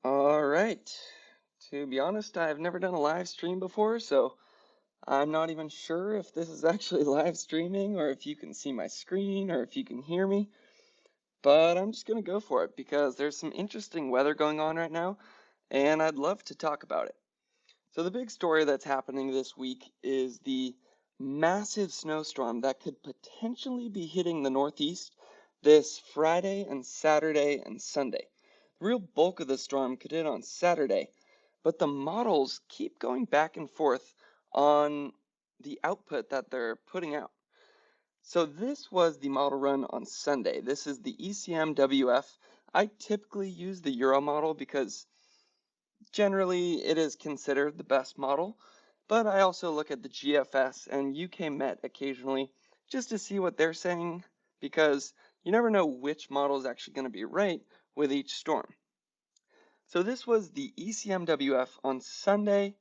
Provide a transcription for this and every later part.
All right. To be honest, I've never done a live stream before, so I'm not even sure if this is actually live streaming or if you can see my screen or if you can hear me. But I'm just going to go for it because there's some interesting weather going on right now, and I'd love to talk about it. So the big story that's happening this week is the massive snowstorm that could potentially be hitting the Northeast this Friday and Saturday and Sunday. The real bulk of the storm could hit on Saturday, but the models keep going back and forth on the output that they're putting out. So this was the model run on Sunday. This is the ECMWF. I typically use the Euro model because generally it is considered the best model, but I also look at the GFS and UK Met occasionally just to see what they're saying because you never know which model is actually going to be right with each storm. So this was the ECMWF on Sunday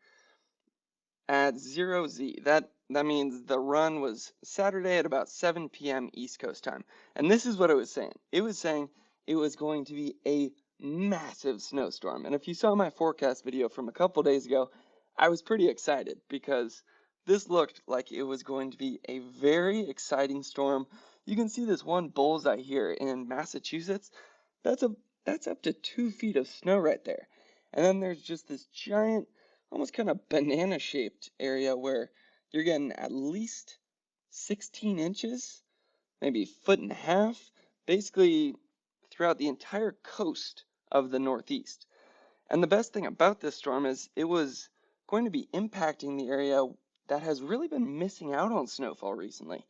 at 0Z. That means the run was Saturday at about 7 p.m. East Coast time. And this is what it was saying. It was saying it was going to be a massive snowstorm. And if you saw my forecast video from a couple days ago, I was pretty excited because this looked like it was going to be a very exciting storm. You can see this one bullseye here in Massachusetts. That's a that's up to 2 feet of snow right there. And then there's just this giant, almost kind of banana shaped area where you're getting at least 16 inches, maybe a foot and a half, basically throughout the entire coast of the Northeast. And the best thing about this storm is it was going to be impacting the area that has really been missing out on snowfall recently.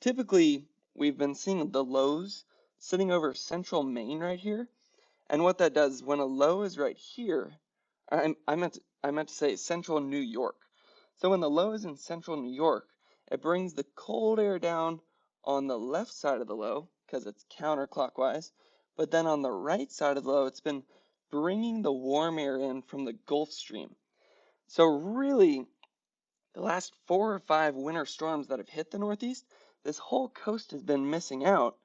Typically, we've been seeing the lows sitting over central Maine right here, and what that does is when a low is right here, I meant to say central New York. So when the low is in central New York, it brings the cold air down on the left side of the low because it's counterclockwise. But then on the right side of the low, it's been bringing the warm air in from the Gulf Stream. So really, the last 4 or 5 winter storms that have hit the Northeast, this whole coast has been missing out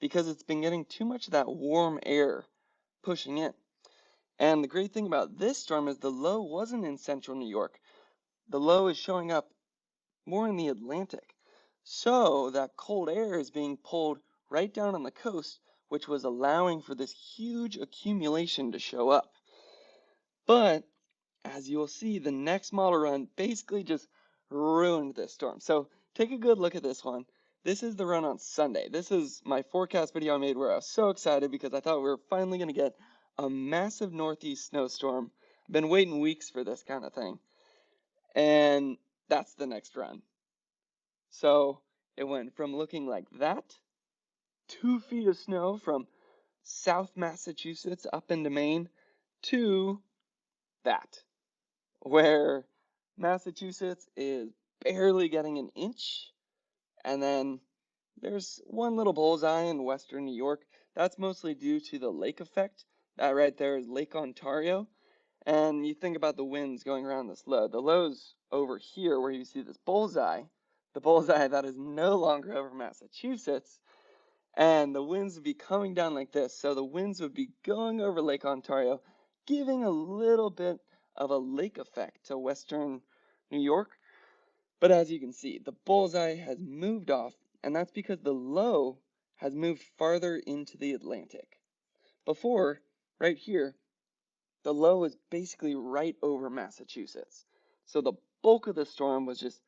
because it's been getting too much of that warm air pushing in. And the great thing about this storm is the low wasn't in central New York. The low is showing up more in the Atlantic. So that cold air is being pulled right down on the coast, which was allowing for this huge accumulation to show up. But as you'll see, the next model run basically just ruined this storm. So take a good look at this one. This is the run on Sunday. This is my forecast video I made where I was so excited because I thought we were finally going to get a massive northeast snowstorm. I've been waiting weeks for this kind of thing. And that's the next run. So it went from looking like that, 2 feet of snow from South Massachusetts up into Maine, to that, where Massachusetts is barely getting an inch, and then there's one little bullseye in western New York. That's mostly due to the lake effect. That right there is Lake Ontario. And you think about the winds going around this low. The low's over here where you see this bullseye, the bullseye that is no longer over Massachusetts, and the winds would be coming down like this. So the winds would be going over Lake Ontario, giving a little bit of a lake effect to western New York. But as you can see, the bullseye has moved off, and that's because the low has moved farther into the Atlantic. Before, right here, the low was basically right over Massachusetts. So the bulk of the storm was just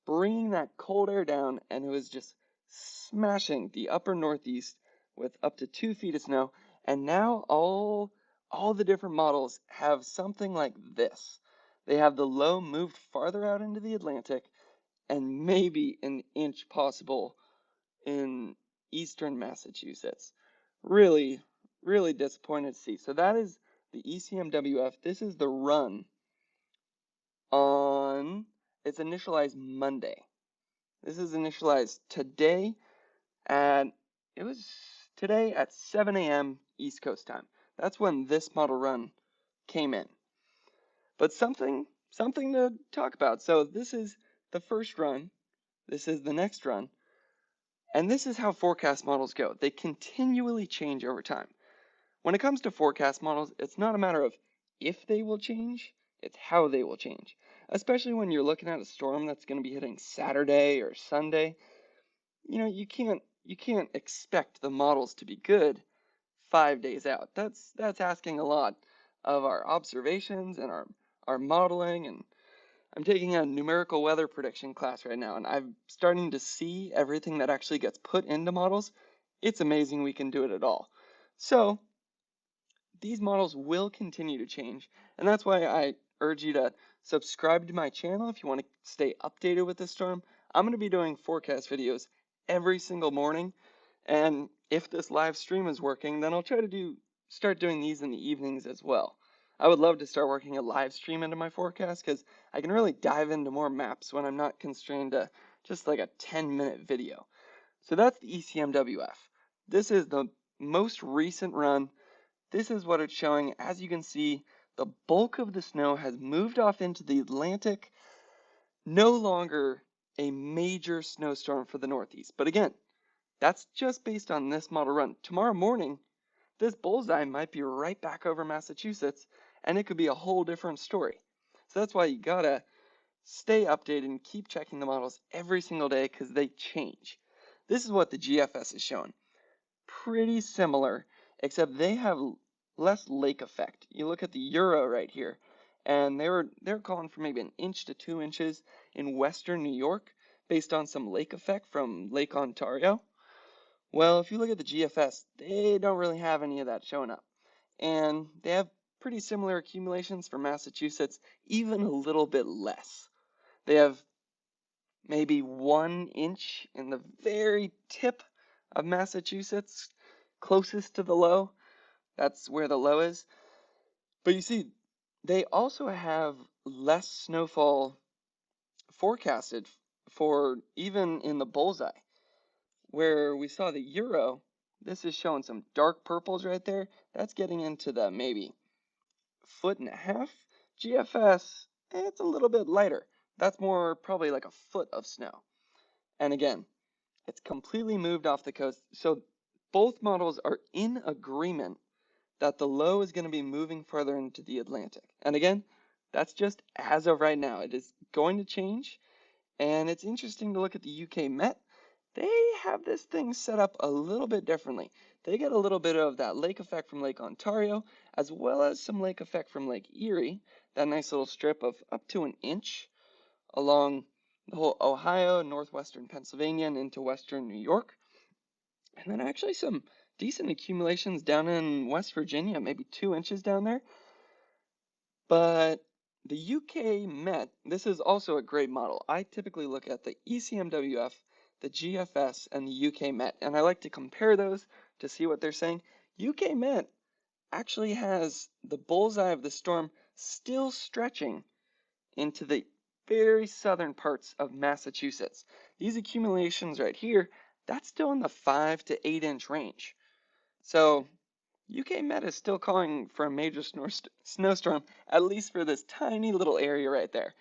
bringing that cold air down, and it was just smashing the upper Northeast with up to 2 feet of snow. And now all the different models have something like this. They have the low moved farther out into the Atlantic and maybe an inch possible in eastern Massachusetts. Really, really disappointed to see. So that is the ECMWF. This is the run on, it's initialized Monday. This is initialized today at, it was today at 7 a.m. East Coast time. That's when this model run came in. But something to talk about. So this is the first run. This is the next run. And this is how forecast models go. They continually change over time. When it comes to forecast models, it's not a matter of if they will change, it's how they will change. Especially when you're looking at a storm that's going to be hitting Saturday or Sunday. You can't expect the models to be good 5 days out. That's asking a lot of our observations and our modeling. And I'm taking a numerical weather prediction class right now, and I'm starting to see everything that actually gets put into models. It's amazing we can do it at all. So these models will continue to change, and that's why I urge you to subscribe to my channel if you want to stay updated with the storm. I'm going to be doing forecast videos every single morning, and if this live stream is working, then I'll try to start doing these in the evenings as well. I would love to start working a live stream into my forecast because I can really dive into more maps when I'm not constrained to just like a 10-minute video. So that's the ECMWF. This is the most recent run. This is what it's showing. As you can see, the bulk of the snow has moved off into the Atlantic. No longer a major snowstorm for the Northeast. But again, that's just based on this model run. Tomorrow morning, this bullseye might be right back over Massachusetts, and it could be a whole different story. So that's why you gotta stay updated and keep checking the models every single day because they change. This is what the GFS is showing. Pretty similar, except they have less lake effect. You look at the Euro right here, and they're calling for maybe 1 to 2 inches in western New York based on some lake effect from Lake Ontario. Well, if you look at the GFS, they don't really have any of that showing up. And they have pretty similar accumulations for Massachusetts, even a little bit less. They have maybe 1 inch in the very tip of Massachusetts, closest to the low. That's where the low is. But you see, they also have less snowfall forecasted for even in the bullseye. Where we saw the Euro, this is showing some dark purples right there. That's getting into the maybe 1.5 foot. GFS, it's a little bit lighter. That's more probably like 1 foot of snow. And again, it's completely moved off the coast. So both models are in agreement that the low is going to be moving further into the Atlantic. And again, that's just as of right now. It is going to change. And it's interesting to look at the UK Met. They have this thing set up a little bit differently. They get a little bit of that lake effect from Lake Ontario, as well as some lake effect from Lake Erie, that nice little strip of up to 1 inch along the whole Ohio, northwestern Pennsylvania, and into western New York. And then actually some decent accumulations down in West Virginia, maybe 2 inches down there. But the UK Met, this is also a great model. I typically look at the ECMWF, the GFS, and the UK Met, and I like to compare those to see what they're saying. UK Met actually has the bullseye of the storm still stretching into the very southern parts of Massachusetts. These accumulations right here, that's still in the 5 to 8 inch range. So UK Met is still calling for a major snowstorm, at least for this tiny little area right there.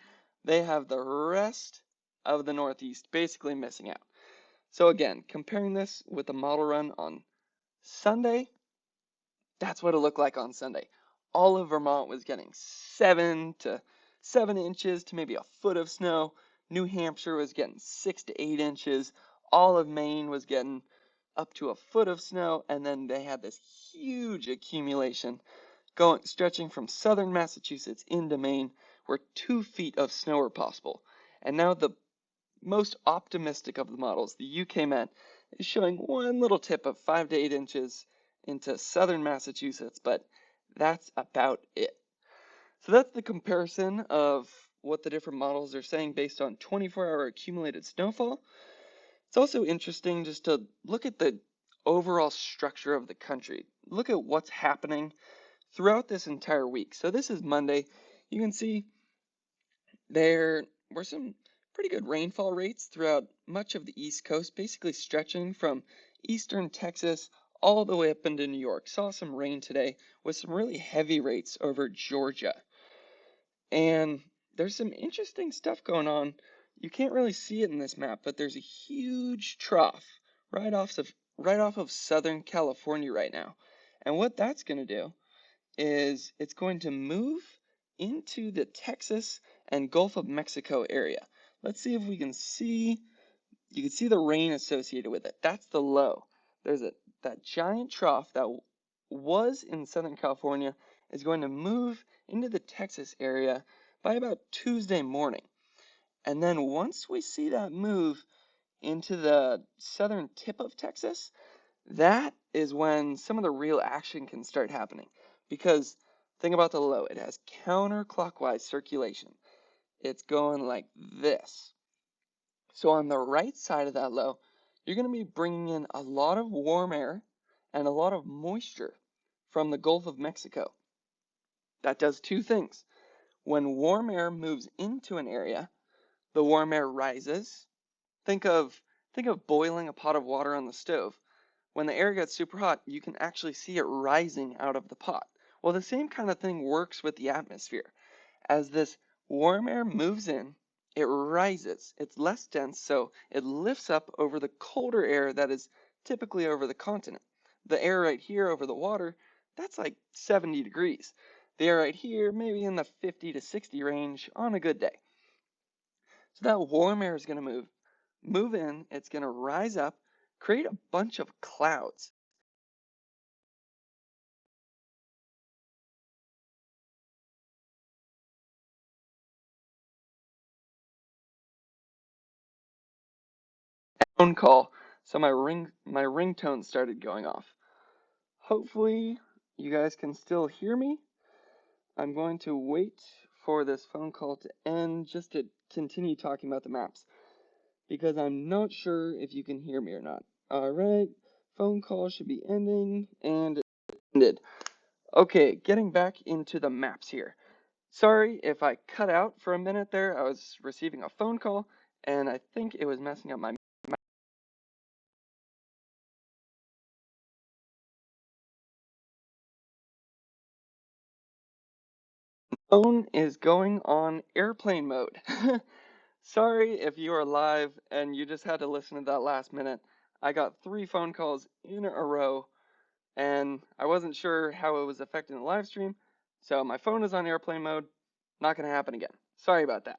They have the rest of the Northeast basically missing out. So again, comparing this with the model run on Sunday, that's what it looked like on Sunday. All of Vermont was getting 7 inches to maybe 1 foot of snow. New Hampshire was getting 6 to 8 inches. All of Maine was getting up to 1 foot of snow, and then they had this huge accumulation stretching from southern Massachusetts into Maine, where 2 feet of snow are possible. And now the most optimistic of the models, the UK Met, is showing one little tip of 5 to 8 inches into southern Massachusetts, but that's about it. So that's the comparison of what the different models are saying based on 24-hour accumulated snowfall. It's also interesting just to look at the overall structure of the country. Look at what's happening throughout this entire week. So this is Monday. You can see there were some pretty good rainfall rates throughout much of the East Coast, basically stretching from eastern Texas all the way up into New York. Saw some rain today with some really heavy rates over Georgia. And there's some interesting stuff going on. You can't really see it in this map, but there's a huge trough right off of Southern California right now. And what that's going to do is it's going to move into the Texas and Gulf of Mexico area. Let's see if we can see, you can see the rain associated with it. That's the low. There's that giant trough that was in Southern California is going to move into the Texas area by about Tuesday morning. And then once we see that move into the southern tip of Texas, that is when some of the real action can start happening. Because think about the low, it has counterclockwise circulation. It's going like this. So on the right side of that low, you're going to be bringing in a lot of warm air and a lot of moisture from the Gulf of Mexico. That does two things. When warm air moves into an area, the warm air rises. Think of boiling a pot of water on the stove. When the air gets super hot, you can actually see it rising out of the pot. Well, the same kind of thing works with the atmosphere. As this warm air moves in, it rises. It's less dense, so it lifts up over the colder air that is typically over the continent. The air right here over the water, that's like 70 degrees. The air right here, maybe in the 50 to 60 range on a good day. So that warm air is going to move in, it's going to rise up, create a bunch of clouds. Phone call, so my ringtone started going off. Hopefully you guys can still hear me. I'm going to wait for this phone call to end just to continue talking about the maps because I'm not sure if you can hear me or not. Alright, phone call should be ending, and it ended. Okay, getting back into the maps here. Sorry if I cut out for a minute there. I was receiving a phone call and I think it was messing up my phone is going on airplane mode. Sorry if you are live and you just had to listen to that last minute. I got 3 phone calls in a row and I wasn't sure how it was affecting the live stream, so my phone is on airplane mode. Not going to happen again. Sorry about that.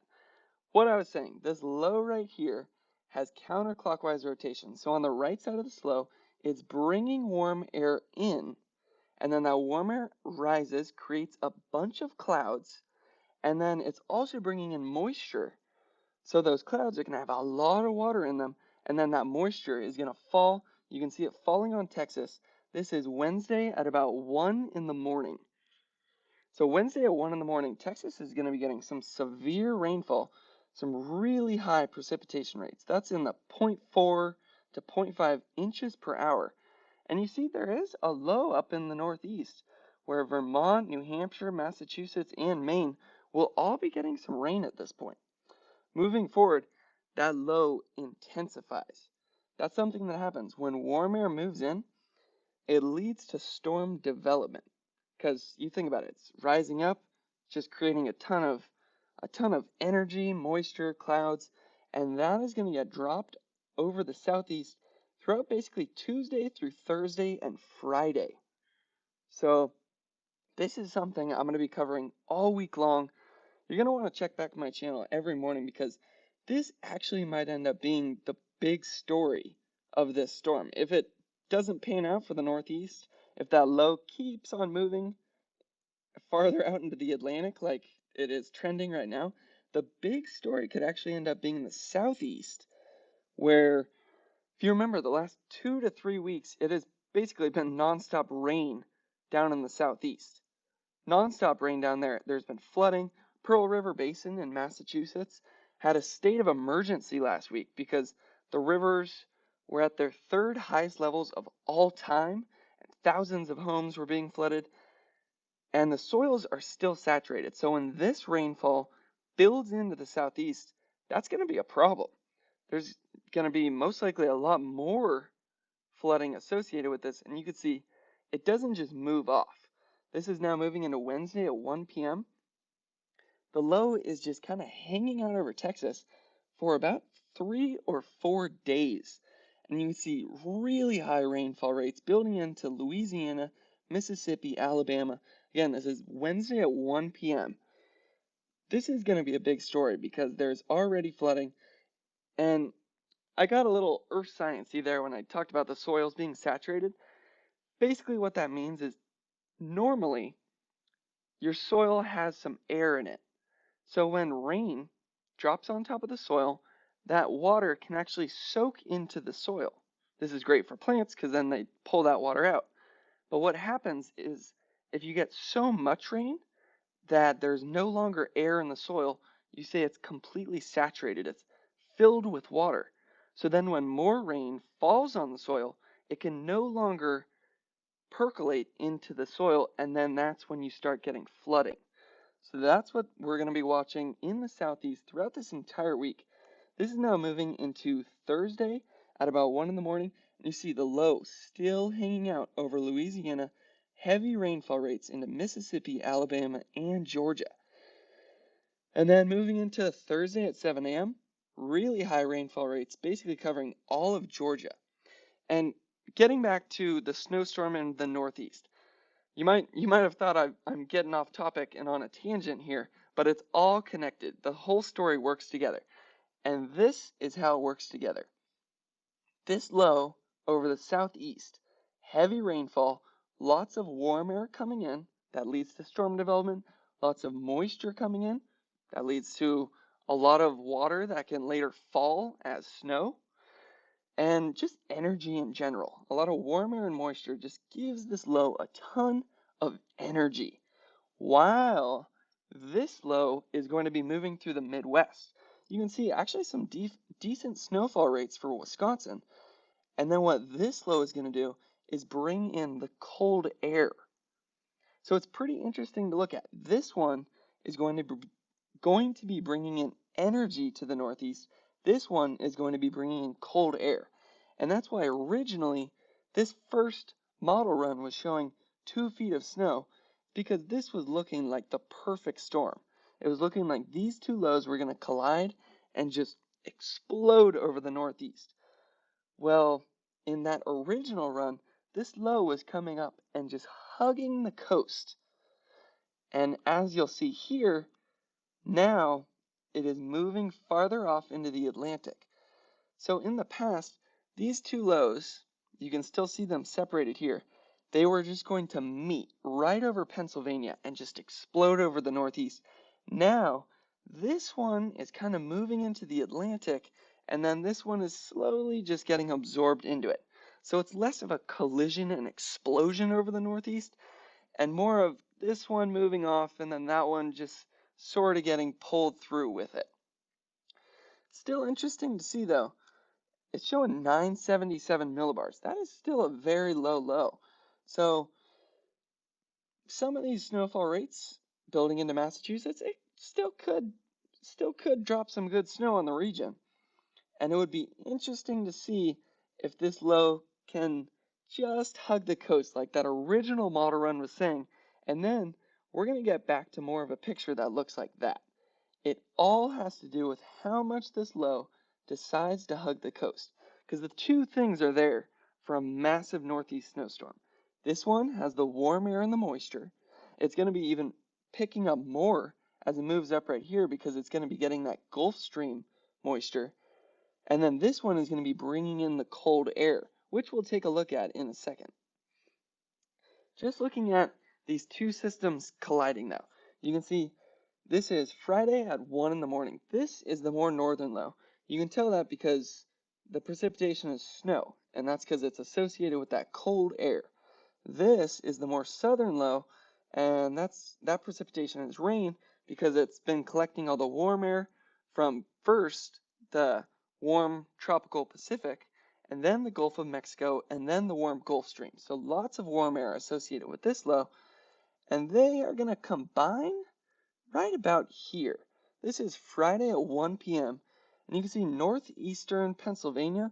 What I was saying, this low right here has counterclockwise rotation. So on the right side of the slow, it's bringing warm air in, and then that warm air rises, creates a bunch of clouds, and then it's also bringing in moisture. So those clouds are going to have a lot of water in them, and then that moisture is going to fall. You can see it falling on Texas. This is Wednesday at about 1 in the morning. So Wednesday at 1 in the morning, Texas is going to be getting some severe rainfall, some really high precipitation rates. That's in the zero point 0.4 to zero point 0.5 inches per hour. And you see there is a low up in the northeast where Vermont, New Hampshire, Massachusetts, and Maine will all be getting some rain at this point. Moving forward, that low intensifies. That's something that happens when warm air moves in. It leads to storm development because you think about it, it's rising up, just creating a ton of energy, moisture, clouds, and that is going to get dropped over the southeast throughout basically Tuesday through Thursday and Friday. So this is something I'm going to be covering all week long. You're going to want to check back my channel every morning because this actually might end up being the big story of this storm. If it doesn't pan out for the Northeast, if that low keeps on moving farther out into the Atlantic like it is trending right now, the big story could actually end up being in the Southeast, where, if you remember, the last 2 to 3 weeks, it has basically been nonstop rain down in the Southeast. Nonstop rain down there. There's been flooding. Pearl River Basin in Massachusetts had a state of emergency last week because the rivers were at their 3rd highest levels of all time, and thousands of homes were being flooded, and the soils are still saturated. So when this rainfall builds into the southeast, that's going to be a problem. There's going to be most likely a lot more flooding associated with this, and you can see it doesn't just move off. This is now moving into Wednesday at 1 p.m. The low is just kind of hanging out over Texas for about 3 or 4 days. And you can see really high rainfall rates building into Louisiana, Mississippi, Alabama. Again, this is Wednesday at 1 p.m. This is going to be a big story because there's already flooding, and I got a little earth sciencey there when I talked about the soils being saturated. Basically, what that means is normally your soil has some air in it. So when rain drops on top of the soil, that water can actually soak into the soil. This is great for plants because then they pull that water out. But what happens is if you get so much rain that there's no longer air in the soil, you say it's completely saturated. It's filled with water. So then when more rain falls on the soil, it can no longer percolate into the soil, and then that's when you start getting flooding. So that's what we're going to be watching in the southeast throughout this entire week. This is now moving into Thursday at about 1 in the morning. And you see the low still hanging out over Louisiana, heavy rainfall rates into Mississippi, Alabama, and Georgia. And then moving into Thursday at 7 a.m., really high rainfall rates, basically covering all of Georgia. And getting back to the snowstorm in the northeast. You might have thought I'm getting off topic and on a tangent here, but it's all connected. The whole story works together. And this is how it works together. This low over the southeast, heavy rainfall, lots of warm air coming in, that leads to storm development, lots of moisture coming in, that leads to a lot of water that can later fall as snow, and just energy in general. A lot of warm air and moisture just gives this low a ton of energy. While this low is going to be moving through the Midwest. You can see actually some decent snowfall rates for Wisconsin. And then what this low is going to do is bring in the cold air. So it's pretty interesting to look at. This one is going to be bringing in energy to the Northeast. This one is going to be bringing in cold air. And that's why originally this first model run was showing 2 feet of snow, because this was looking like the perfect storm. It was looking like these two lows were going to collide and just explode over the Northeast. Well, in that original run, this low was coming up and just hugging the coast. And as you'll see here, now it is moving farther off into the Atlantic. So in the past, these two lows, you can still see them separated here. They were just going to meet right over Pennsylvania and just explode over the Northeast. Now, this one is kind of moving into the Atlantic, and then this one is slowly just getting absorbed into it. So it's less of a collision and explosion over the Northeast, and more of this one moving off and then that one just sort of getting pulled through with it. Still interesting to see though. It's showing 977 millibars. That is still a very low. So some of these snowfall rates building into Massachusetts, it still could drop some good snow on the region. And it would be interesting to see if this low can just hug the coast like that original model run was saying. And then we're going to get back to more of a picture that looks like that. It all has to do with how much this low decides to hug the coast. Because the two things are there for a massive northeast snowstorm. This one has the warm air and the moisture. It's going to be even picking up more as it moves up right here because it's going to be getting that Gulf Stream moisture. And then this one is going to be bringing in the cold air, which we'll take a look at in a second. Just looking at these two systems colliding now, you can see this is Friday at 1 in the morning. This is the more northern low. You can tell that because the precipitation is snow, and that's because it's associated with that cold air. This is the more southern low, and that precipitation is rain because it's been collecting all the warm air from first the warm tropical Pacific, and then the Gulf of Mexico, and then the warm Gulf Stream. So lots of warm air associated with this low, and they are going to combine right about here. This is Friday at 1 p.m. And you can see northeastern Pennsylvania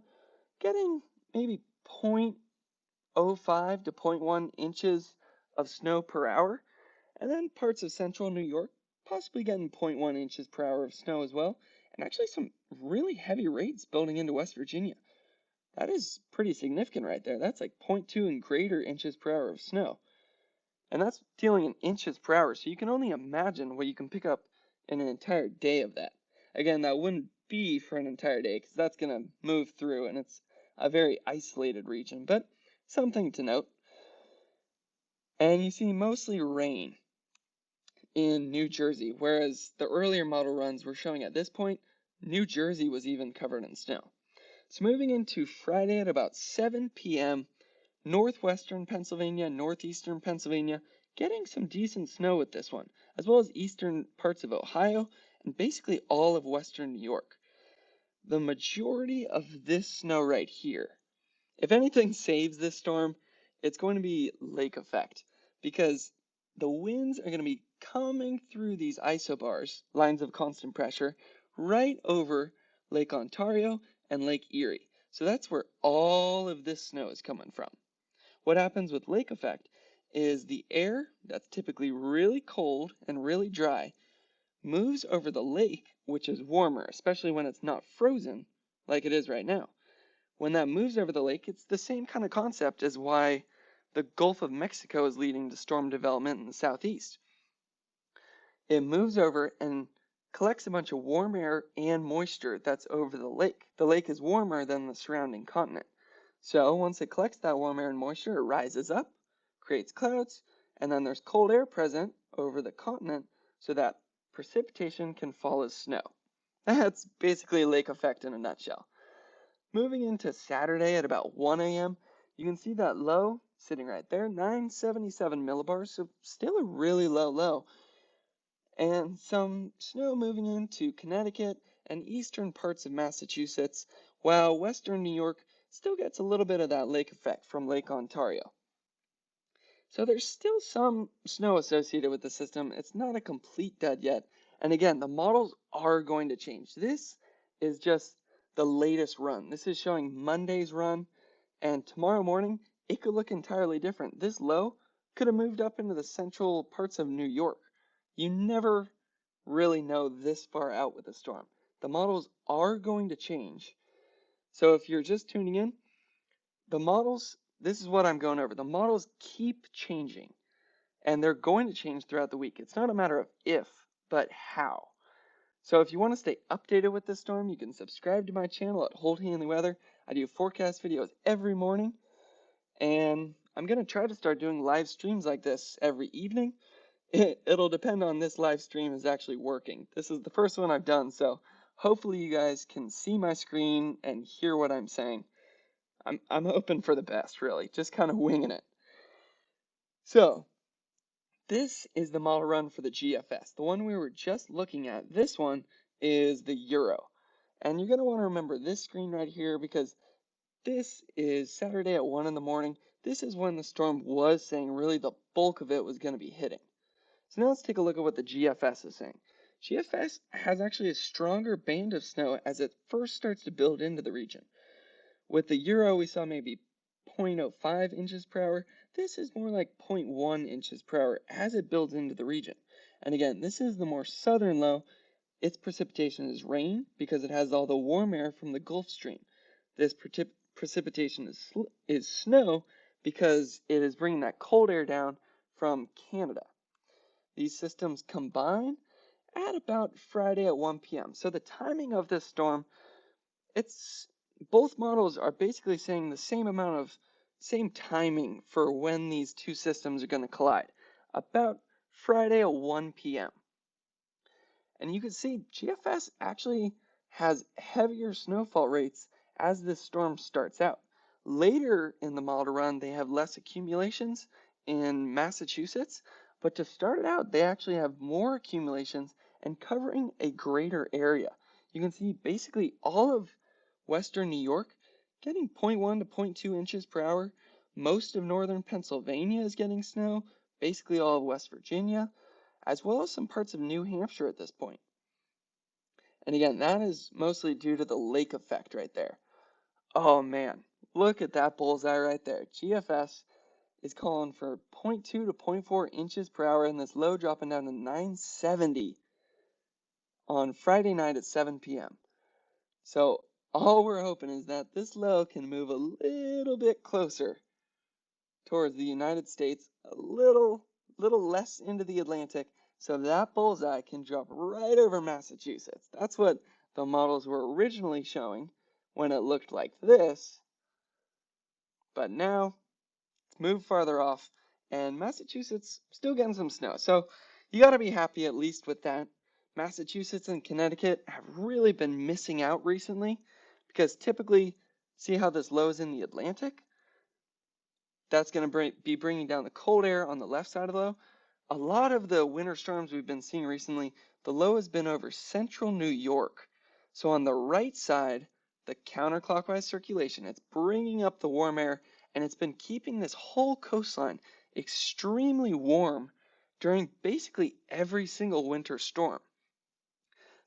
getting maybe 0.05 to 0.1 inches of snow per hour. And then parts of central New York possibly getting 0.1 inches per hour of snow as well. And actually some really heavy rates building into West Virginia. That is pretty significant right there. That's like 0.2 and greater inches per hour of snow. And that's dealing in inches per hour, so you can only imagine what you can pick up in an entire day of that. Again, that wouldn't be for an entire day, because that's going to move through, and it's a very isolated region, but something to note. And you see mostly rain in New Jersey, whereas the earlier model runs were showing at this point, New Jersey was even covered in snow. So moving into Friday at about 7 p.m., northwestern Pennsylvania, northeastern Pennsylvania, getting some decent snow with this one, as well as eastern parts of Ohio, and basically all of western New York. The majority of this snow right here, if anything saves this storm, it's going to be lake effect, because the winds are going to be coming through these isobars, lines of constant pressure, right over Lake Ontario and Lake Erie. So that's where all of this snow is coming from. What happens with lake effect is the air that's typically really cold and really dry moves over the lake, which is warmer, especially when it's not frozen like it is right now. When that moves over the lake, it's the same kind of concept as why the Gulf of Mexico is leading to storm development in the southeast. It moves over and collects a bunch of warm air and moisture that's over the lake. The lake is warmer than the surrounding continent. So once it collects that warm air and moisture, it rises up, creates clouds, and then there's cold air present over the continent so that precipitation can fall as snow. That's basically lake effect in a nutshell. Moving into Saturday at about 1 a.m., you can see that low sitting right there, 977 millibars, so still a really low. And some snow moving into Connecticut and eastern parts of Massachusetts, while western New York still gets a little bit of that lake effect from Lake Ontario. So there's still some snow associated with the system. It's not a complete dead yet. And again, the models are going to change. This is just the latest run. This is showing Monday's run, and tomorrow morning, it could look entirely different. This low could have moved up into the central parts of New York. You never really know this far out with a storm. The models are going to change. So if you're just tuning in, the models, this is what I'm going over. The models keep changing, and they're going to change throughout the week. It's not a matter of if, but how. So if you want to stay updated with this storm, you can subscribe to my channel at Hold Hanley Weather. I do forecast videos every morning, and I'm going to try to start doing live streams like this every evening. It'll depend on this live stream is actually working. This is the first one I've done, so hopefully you guys can see my screen and hear what I'm saying. I'm hoping for the best, really, just kind of winging it. So, this is the model run for the GFS, the one we were just looking at. This one is the Euro. And you're going to want to remember this screen right here because this is Saturday at 1 in the morning. This is when the storm was saying really the bulk of it was going to be hitting. So now let's take a look at what the GFS is saying. GFS has actually a stronger band of snow as it first starts to build into the region. With the Euro, we saw maybe 0.05 inches per hour. This is more like 0.1 inches per hour as it builds into the region. And again, this is the more southern low. Its precipitation is rain because it has all the warm air from the Gulf Stream. This precipitation is snow because it is bringing that cold air down from Canada. These systems combine at about Friday at 1 p.m. So the timing of this storm, both models are basically saying the same timing for when these two systems are going to collide, about Friday at 1 p.m. And you can see GFS actually has heavier snowfall rates as this storm starts out. Later in the model run, they have less accumulations in Massachusetts, but to start it out, they actually have more accumulations and covering a greater area. You can see basically all of western New York getting 0.1 to 0.2 inches per hour. Most of northern Pennsylvania is getting snow, basically all of West Virginia, as well as some parts of New Hampshire at this point. And again, that is mostly due to the lake effect right there. Oh man, look at that bullseye right there. GFS is calling for 0.2 to 0.4 inches per hour, and this low dropping down to 970 on Friday night at 7 p.m. So all we're hoping is that this low can move a little bit closer towards the United States, a little little less into the Atlantic, so that bullseye can drop right over Massachusetts. That's what the models were originally showing when it looked like this, but now it's moved farther off, and Massachusetts still getting some snow. So you got to be happy at least with that. Massachusetts and Connecticut have really been missing out recently because typically, see how this low is in the Atlantic? That's going to be bringing down the cold air on the left side of the low. A lot of the winter storms we've been seeing recently, the low has been over central New York. So on the right side, the counterclockwise circulation, it's bringing up the warm air, and it's been keeping this whole coastline extremely warm during basically every single winter storm.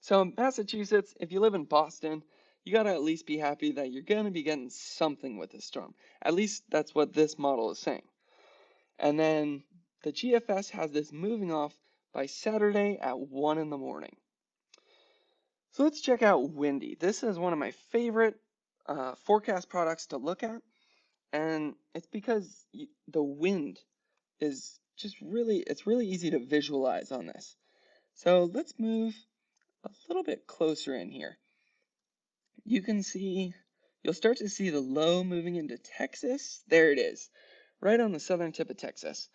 So Massachusetts, if you live in Boston, you got to at least be happy that you're going to be getting something with this storm. At least that's what this model is saying. And then the GFS has this moving off by Saturday at 1 in the morning. So let's check out Windy. This is one of my favorite forecast products to look at. And it's because the wind is just it's really easy to visualize on this. So let's move a little bit closer in here. You'll start to see the low moving into Texas. There it is, right on the southern tip of Texas.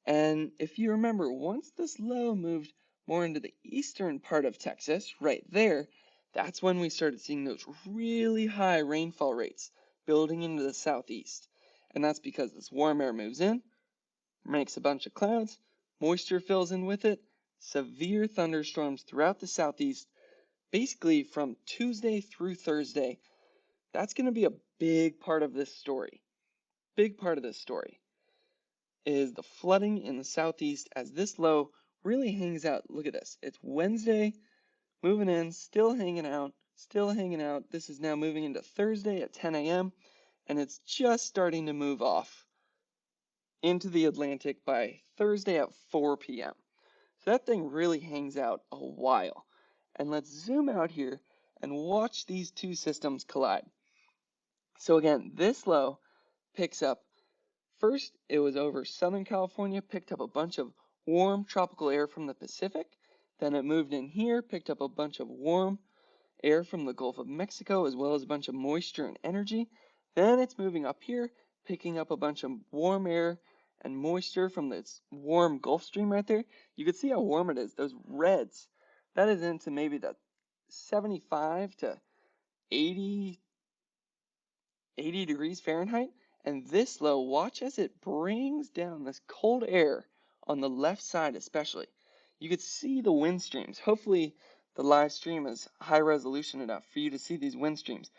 And if you remember, once this low moved more into the eastern part of Texas, right there, that's when we started seeing those really high rainfall rates building into the southeast. And that's because this warm air moves in, makes a bunch of clouds, moisture fills in with it, severe thunderstorms throughout the southeast, basically from Tuesday through Thursday. That's going to be a big part of this story. Big part of this story is the flooding in the southeast as this low really hangs out. Look at this. It's Wednesday, moving in, still hanging out, still hanging out. This is now moving into Thursday at 10 a.m., and it's just starting to move off into the Atlantic by Thursday at 4 p.m. So that thing really hangs out a while. And let's zoom out here and watch these two systems collide. So again, this low picks up. First, it was over Southern California, picked up a bunch of warm tropical air from the Pacific. Then it moved in here, picked up a bunch of warm air from the Gulf of Mexico, as well as a bunch of moisture and energy. Then it's moving up here, picking up a bunch of warm air and moisture from this warm Gulf Stream right there. You can see how warm it is. Those reds, that is into maybe the 75 to 80 degrees Fahrenheit. And this low, watch as it brings down this cold air on the left side especially. You could see the wind streams. Hopefully the live stream is high resolution enough for you to see these wind streams.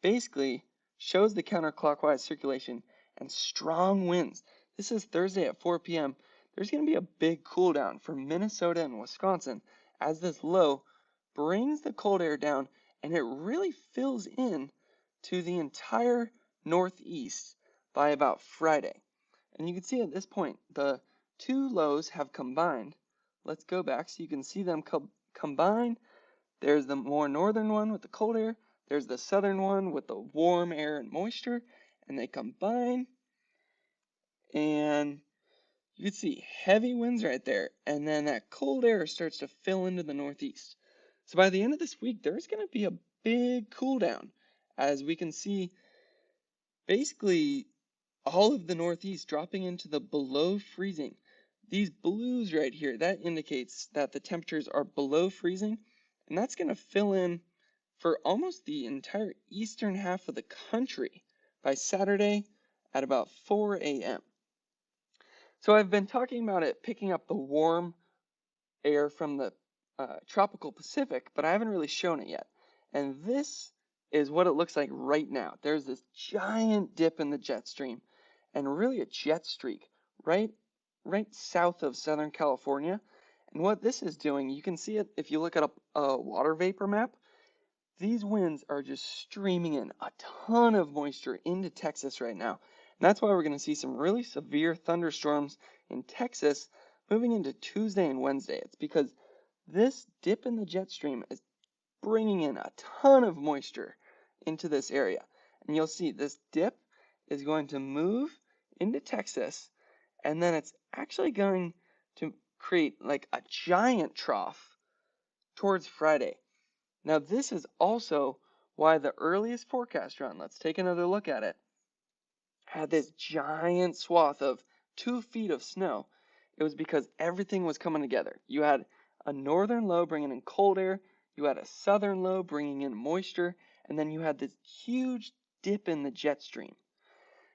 Basically shows the counterclockwise circulation and strong winds. This is Thursday at 4 p.m. There's going to be a big cool down for Minnesota and Wisconsin as this low brings the cold air down, and it really fills in to the entire northeast by about Friday. And you can see at this point, the two lows have combined. Let's go back so you can see them combine. There's the more northern one with the cold air. There's the southern one with the warm air and moisture. And they combine. And you can see heavy winds right there. And then that cold air starts to fill into the northeast. So by the end of this week, there's going to be a big cool down, as we can see basically all of the northeast dropping into the below freezing. These blues right here, that indicates that the temperatures are below freezing, and that's going to fill in for almost the entire eastern half of the country by Saturday at about 4 a.m. So I've been talking about it picking up the warm air from the tropical Pacific, but I haven't really shown it yet. And this is what it looks like right now. There's this giant dip in the jet stream, and really a jet streak right south of Southern California. And what this is doing, you can see it if you look at a water vapor map. These winds are just streaming in a ton of moisture into Texas right now. And that's why we're going to see some really severe thunderstorms in Texas moving into Tuesday and Wednesday. It's because this dip in the jet stream is bringing in a ton of moisture into this area. And you'll see this dip is going to move into Texas, and then it's actually going to create like a giant trough towards Friday. Now, this is also why the earliest forecast run, let's take another look at it, had this giant swath of 2 feet of snow. It was because everything was coming together. You had a northern low bringing in cold air, you had a southern low bringing in moisture, and then you had this huge dip in the jet stream.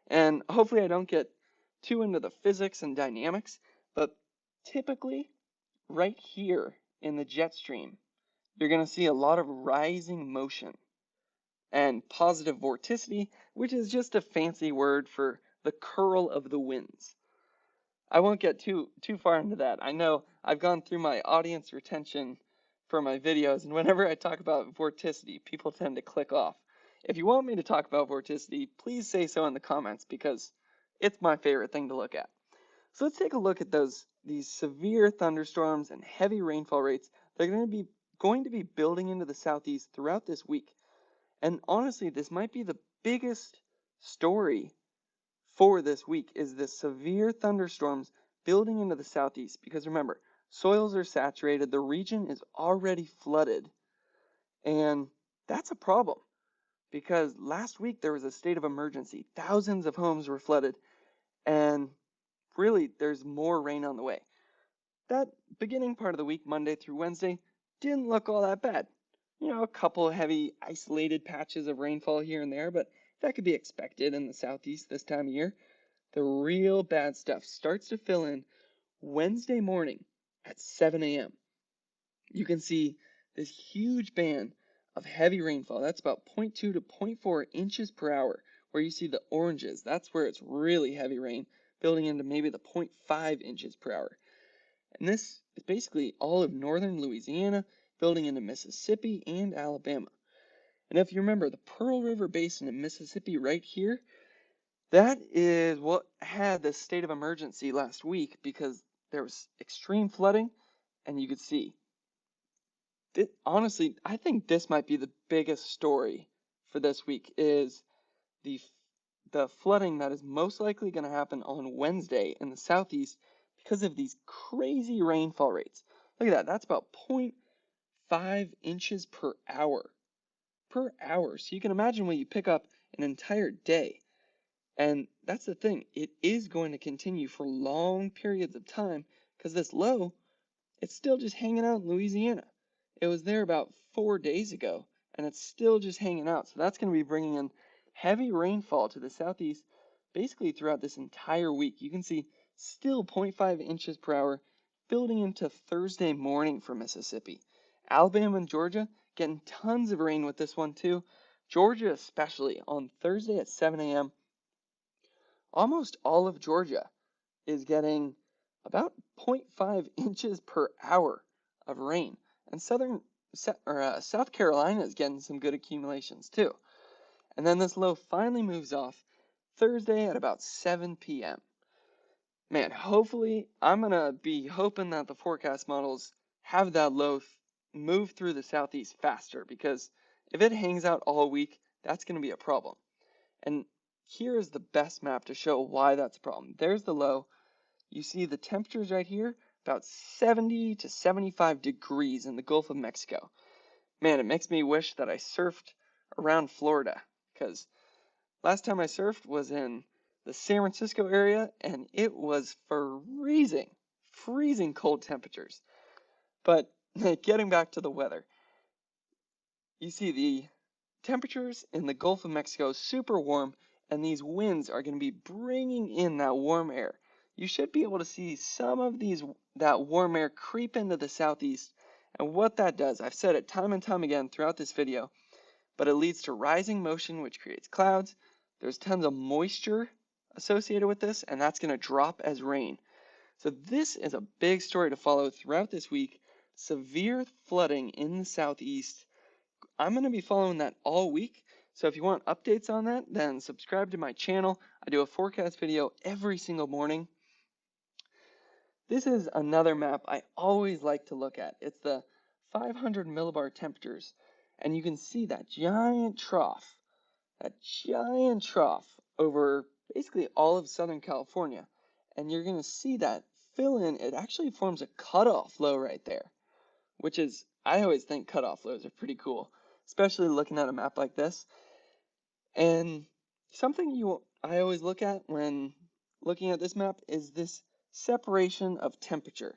And hopefully I don't get too into the physics and dynamics, but typically right here in the jet stream, you're going to see a lot of rising motion and positive vorticity, which is just a fancy word for the curl of the winds. I won't get too far into that. I know I've gone through my audience retention for my videos, and whenever I talk about vorticity, people tend to click off. If you want me to talk about vorticity, please say so in the comments because it's my favorite thing to look at. So let's take a look at these severe thunderstorms and heavy rainfall rates that are going to be building into the southeast throughout this week. And honestly, this might be the biggest story for this week is the severe thunderstorms building into the southeast. Because remember, soils are saturated, the region is already flooded, and that's a problem. Because last week there was a state of emergency. Thousands of homes were flooded, and really there's more rain on the way. That beginning part of the week, Monday through Wednesday, didn't look all that bad. A couple of heavy isolated patches of rainfall here and there, but that could be expected in the southeast this time of year. The real bad stuff starts to fill in Wednesday morning at 7 a.m. You can see this huge band of heavy rainfall. That's about 0.2 to 0.4 inches per hour, where you see the oranges. That's where it's really heavy rain, building into maybe the 0.5 inches per hour. And this is basically all of northern Louisiana, building into Mississippi and Alabama. And if you remember, the Pearl River Basin in Mississippi right here, that is what had the state of emergency last week because there was extreme flooding, and you could see. Honestly, I think this might be the biggest story for this week is the the flooding that is most likely going to happen on Wednesday in the southeast because of these crazy rainfall rates. Look at that. That's about 0.5 inches per hour. Per hour. So you can imagine what you pick up an entire day. And that's the thing. It is going to continue for long periods of time because this low, it's still just hanging out in Louisiana. It was there about 4 days ago, and it's still just hanging out. So that's going to be bringing in heavy rainfall to the southeast basically throughout this entire week. You can see still 0.5 inches per hour building into Thursday morning for Mississippi. Alabama and Georgia getting tons of rain with this one too. Georgia especially on Thursday at 7 a.m. Almost all of Georgia is getting about 0.5 inches per hour of rain. And South Carolina is getting some good accumulations too. And then this low finally moves off Thursday at about 7 p.m. Man, hopefully, I'm going to be hoping that the forecast models have that low move through the southeast faster because if it hangs out all week, that's going to be a problem. And here is the best map to show why that's a problem. There's the low. You see the temperatures right here, about 70 to 75 degrees in the Gulf of Mexico. Man, it makes me wish that I surfed around Florida, because last time I surfed was in the San Francisco area, and it was freezing cold temperatures. But getting back to the weather, you see the temperatures in the Gulf of Mexico super warm, and these winds are going to be bringing in that warm air. You should be able to see some of that warm air creep into the southeast, and what that does, I've said it time and time again throughout this video, but it leads to rising motion, which creates clouds. There's tons of moisture associated with this, and that's going to drop as rain. So this is a big story to follow throughout this week. Severe flooding in the southeast. I'm going to be following that all week. So if you want updates on that, then subscribe to my channel. I do a forecast video every single morning. This is another map I always like to look at. It's the 500 millibar temperatures. And you can see that giant trough over basically all of Southern California. And you're going to see that fill in, it actually forms a cutoff low right there, which is, I always think cutoff lows are pretty cool, especially looking at a map like this. And something I always look at when looking at this map is this separation of temperature.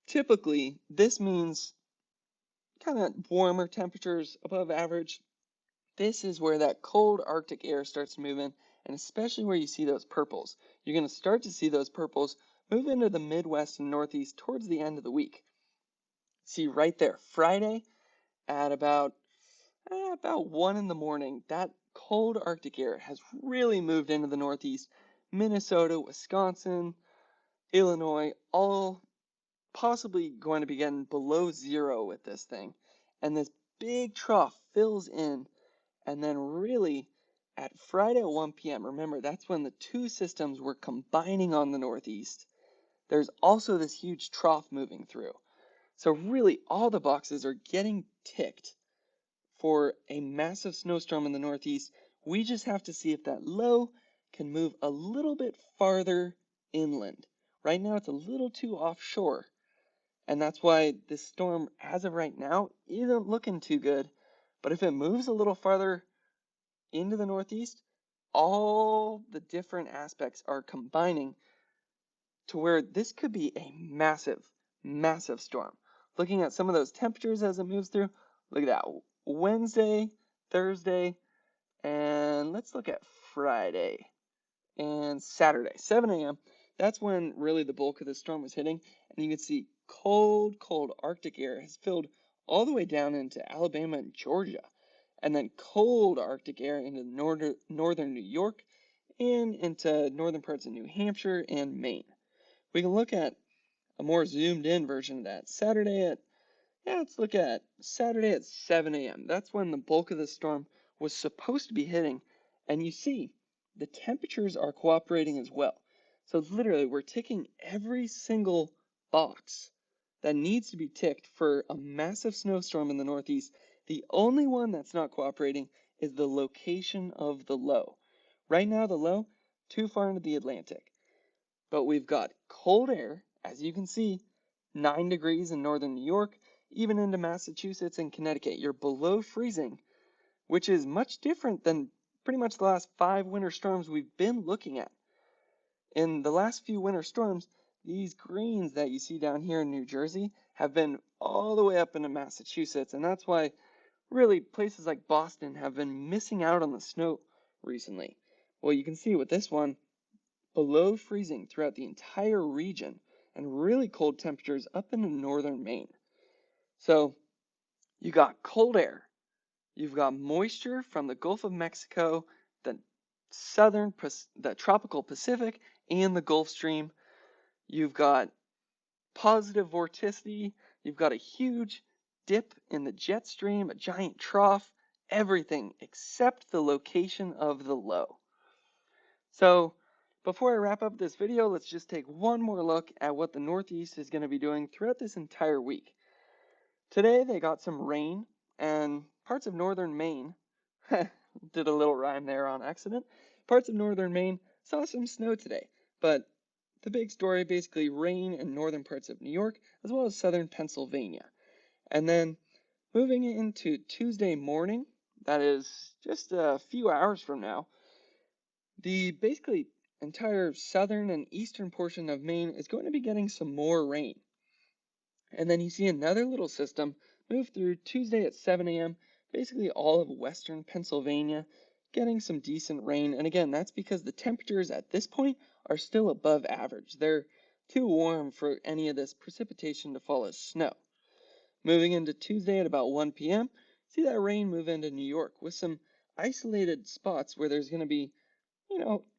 Typically, this means kind of warmer temperatures above average. This is where that cold Arctic air starts to move in, and especially where you see those purples. You're going to start to see those purples move into the Midwest and Northeast towards the end of the week. See right there, Friday at about 1 in the morning, that cold Arctic air has really moved into the Northeast. Minnesota, Wisconsin, Illinois, all possibly going to be getting below zero with this thing. And this big trough fills in, and then really at Friday at 1 p.m., remember that's when the two systems were combining on the Northeast. There's also this huge trough moving through. So really all the boxes are getting ticked for a massive snowstorm in the Northeast. We just have to see if that low can move a little bit farther inland. Right now it's a little too offshore, and that's why this storm, as of right now, isn't looking too good. But if it moves a little farther into the Northeast, all the different aspects are combining to where this could be a massive, massive storm. Looking at some of those temperatures as it moves through, look at that. Wednesday, Thursday, and let's look at Friday and Saturday, 7 a.m. That's when really the bulk of the storm was hitting, and you can see cold, cold Arctic air has filled all the way down into Alabama and Georgia, and then cold Arctic air into northern New York and into northern parts of New Hampshire and Maine. We can look at a more zoomed in version of that. Let's look at Saturday at 7 a.m. That's when the bulk of the storm was supposed to be hitting, and you see the temperatures are cooperating as well. So literally, we're ticking every single box that needs to be ticked for a massive snowstorm in the Northeast. The only one that's not cooperating is the location of the low. Right now, the low, too far into the Atlantic. But we've got cold air, as you can see, 9 degrees in northern New York, even into Massachusetts and Connecticut. You're below freezing, which is much different than pretty much the last 5 winter storms we've been looking at. In the last few winter storms, these greens that you see down here in New Jersey have been all the way up into Massachusetts, and that's why really places like Boston have been missing out on the snow recently. Well, you can see with this one, below freezing throughout the entire region and really cold temperatures up into northern Maine. So you got cold air, you've got moisture from the Gulf of Mexico, the the tropical Pacific, and the Gulf Stream. You've got positive vorticity, you've got a huge dip in the jet stream, a giant trough, everything except the location of the low. So before I wrap up this video, let's just take one more look at what the Northeast is going to be doing throughout this entire week. Today they got some rain, and parts of northern Maine, did a little rhyme there on accident, parts of northern Maine saw some snow today, but the big story, basically rain in northern parts of New York, as well as southern Pennsylvania. And then moving into Tuesday morning, that is just a few hours from now, the basically entire southern and eastern portion of Maine is going to be getting some more rain. And then you see another little system move through Tuesday at 7 a.m., basically all of western Pennsylvania, getting some decent rain. And again, that's because the temperatures at this point are still above average. They're too warm for any of this precipitation to fall as snow. Moving into Tuesday at about 1 p.m., see that rain move into New York with some isolated spots where there's going to be,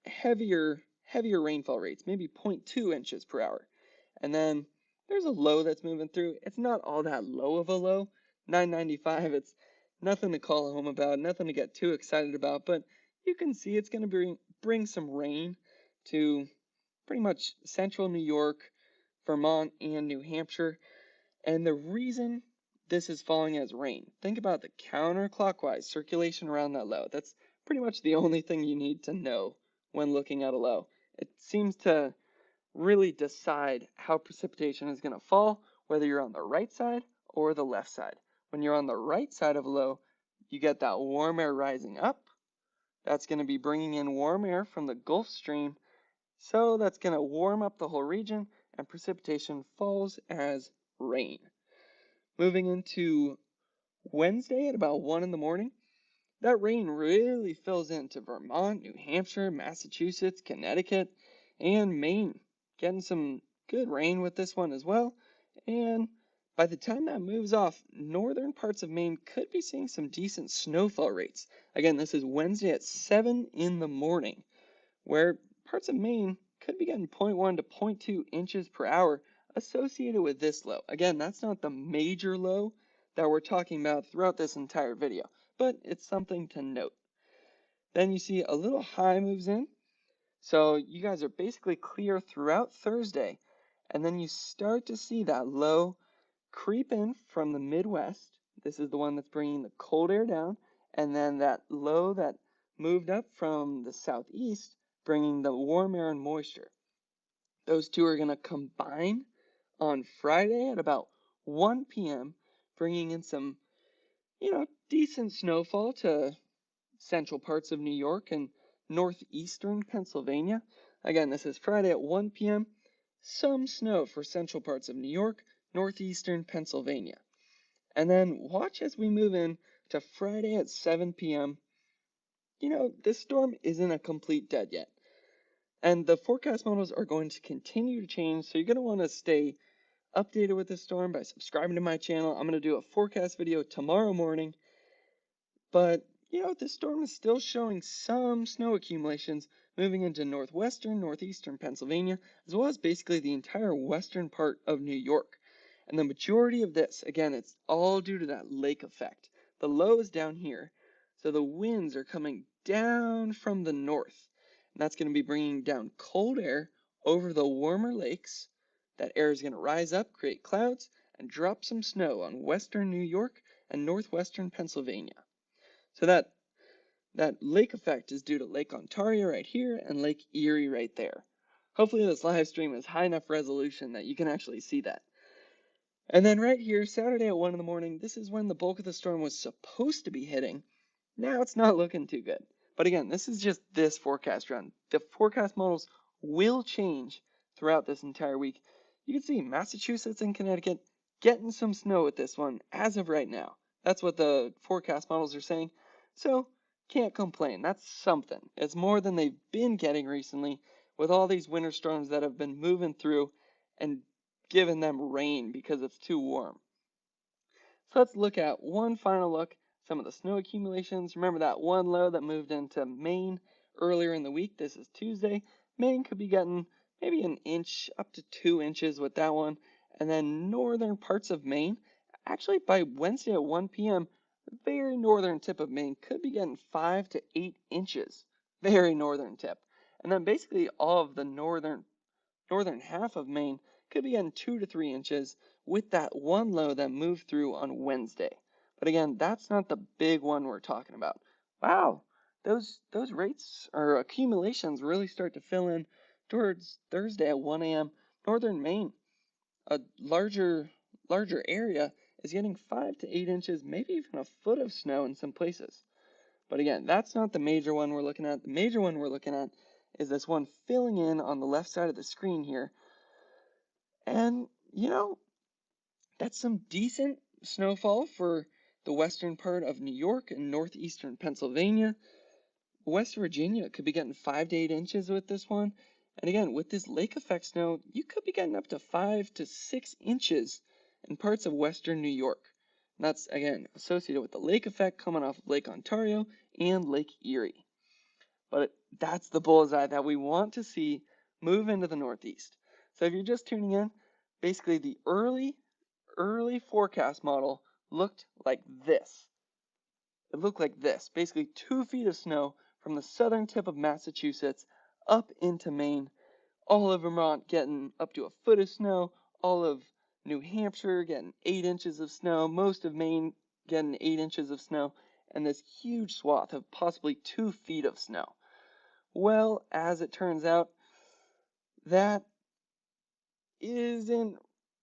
heavier rainfall rates, maybe 0.2 inches per hour. And then there's a low that's moving through. It's not all that low of a low, 995. It's nothing to call home about, nothing to get too excited about, but you can see it's going to bring some rain to pretty much central New York, Vermont, and New Hampshire. And the reason this is falling as rain, think about the counterclockwise circulation around that low. That's pretty much the only thing you need to know when looking at a low. It seems to really decide how precipitation is going to fall, whether you're on the right side or the left side. When you're on the right side of a low, you get that warm air rising up. That's going to be bringing in warm air from the Gulf Stream, so that's going to warm up the whole region, and precipitation falls as rain. Moving into Wednesday at about 1 in the morning, that rain really fills into Vermont, New Hampshire, Massachusetts, Connecticut, and Maine. Getting some good rain with this one as well. And by the time that moves off, northern parts of Maine could be seeing some decent snowfall rates. Again, this is Wednesday at 7 in the morning, where parts of Maine could be getting 0.1 to 0.2 inches per hour associated with this low. Again, that's not the major low that we're talking about throughout this entire video, but it's something to note. Then you see a little high moves in, so you guys are basically clear throughout Thursday, and then you start to see that low creep in from the Midwest. This is the one that's bringing the cold air down, and then that low that moved up from the southeast, bringing the warm air and moisture. Those two are going to combine on Friday at about 1 p.m., bringing in some, decent snowfall to central parts of New York and northeastern Pennsylvania. Again, this is Friday at 1 p.m. Some snow for central parts of New York, northeastern Pennsylvania. And then watch as we move in to Friday at 7 p.m. This storm isn't a complete dead yet. And the forecast models are going to continue to change, so you're going to want to stay updated with this storm by subscribing to my channel. I'm going to do a forecast video tomorrow morning. But, this storm is still showing some snow accumulations moving into northwestern, northeastern Pennsylvania, as well as basically the entire western part of New York. And the majority of this, again, it's all due to that lake effect. The low is down here, so the winds are coming down from the north. And that's going to be bringing down cold air over the warmer lakes. That air is going to rise up, create clouds, and drop some snow on western New York and northwestern Pennsylvania. So that lake effect is due to Lake Ontario right here and Lake Erie right there. Hopefully this live stream is high enough resolution that you can actually see that. And then right here, Saturday at 1 in the morning, this is when the bulk of the storm was supposed to be hitting. Now it's not looking too good. But again, this is just this forecast run. The forecast models will change throughout this entire week. You can see Massachusetts and Connecticut getting some snow with this one as of right now. That's what the forecast models are saying. So, can't complain. That's something. It's more than they've been getting recently with all these winter storms that have been moving through and giving them rain because it's too warm. So let's look at one final look, some of the snow accumulations. Remember that one low that moved into Maine earlier in the week? This is Tuesday. Maine could be getting maybe an inch up to 2 inches with that one. And then northern parts of Maine, actually by Wednesday at 1 p.m., the very northern tip of Maine could be getting 5 to 8 inches. Very northern tip. And then basically all of the northern half of Maine could be getting 2 to 3 inches with that one low that moved through on Wednesday. But again, that's not the big one we're talking about. Wow, those rates or accumulations really start to fill in towards Thursday at 1 a.m. Northern Maine. A larger area is getting 5 to 8 inches, maybe even a foot of snow in some places. But again, that's not the major one we're looking at. The major one we're looking at is this one filling in on the left side of the screen here. And, that's some decent snowfall for the western part of New York and northeastern Pennsylvania. West Virginia could be getting 5 to 8 inches with this one. And again, with this lake effect snow, you could be getting up to 5 to 6 inches in parts of western New York. And that's, again, associated with the lake effect coming off of Lake Ontario and Lake Erie. But that's the bullseye that we want to see move into the Northeast. So if you're just tuning in, basically the early forecast model looked like this. It looked like this, basically 2 feet of snow from the southern tip of Massachusetts up into Maine, all of Vermont getting up to a foot of snow, all of New Hampshire getting 8 inches of snow, most of Maine getting 8 inches of snow, and this huge swath of possibly 2 feet of snow. Well, as it turns out, that isn't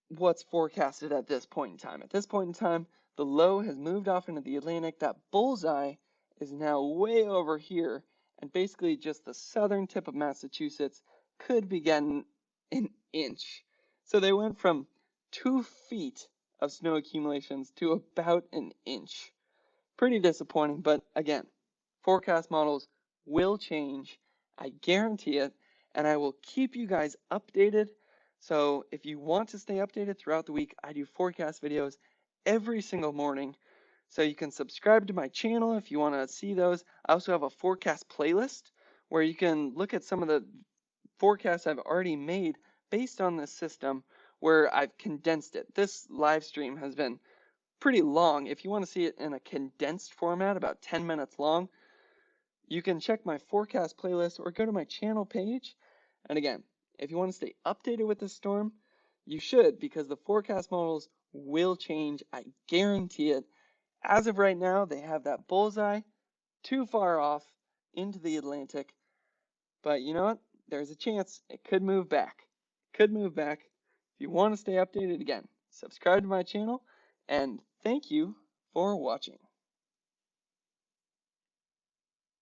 what's forecasted at this point in time. At this point in time, the low has moved off into the Atlantic. That bullseye is now way over here, and basically just the southern tip of Massachusetts could be getting an inch. So they went from 2 feet of snow accumulations to about an inch. Pretty disappointing, but again, forecast models will change. I guarantee it, and I will keep you guys updated. So if you want to stay updated throughout the week, I do forecast videos every single morning. So you can subscribe to my channel if you want to see those. I also have a forecast playlist where you can look at some of the forecasts I've already made based on this system where I've condensed it. This live stream has been pretty long. If you want to see it in a condensed format, about 10 minutes long, you can check my forecast playlist or go to my channel page. And again, if you want to stay updated with the storm, you should, because the forecast models will change. I guarantee it. As of right now, they have that bullseye too far off into the Atlantic. But you know what? There's a chance it could move back. Could move back. If you want to stay updated, again, subscribe to my channel, and thank you for watching.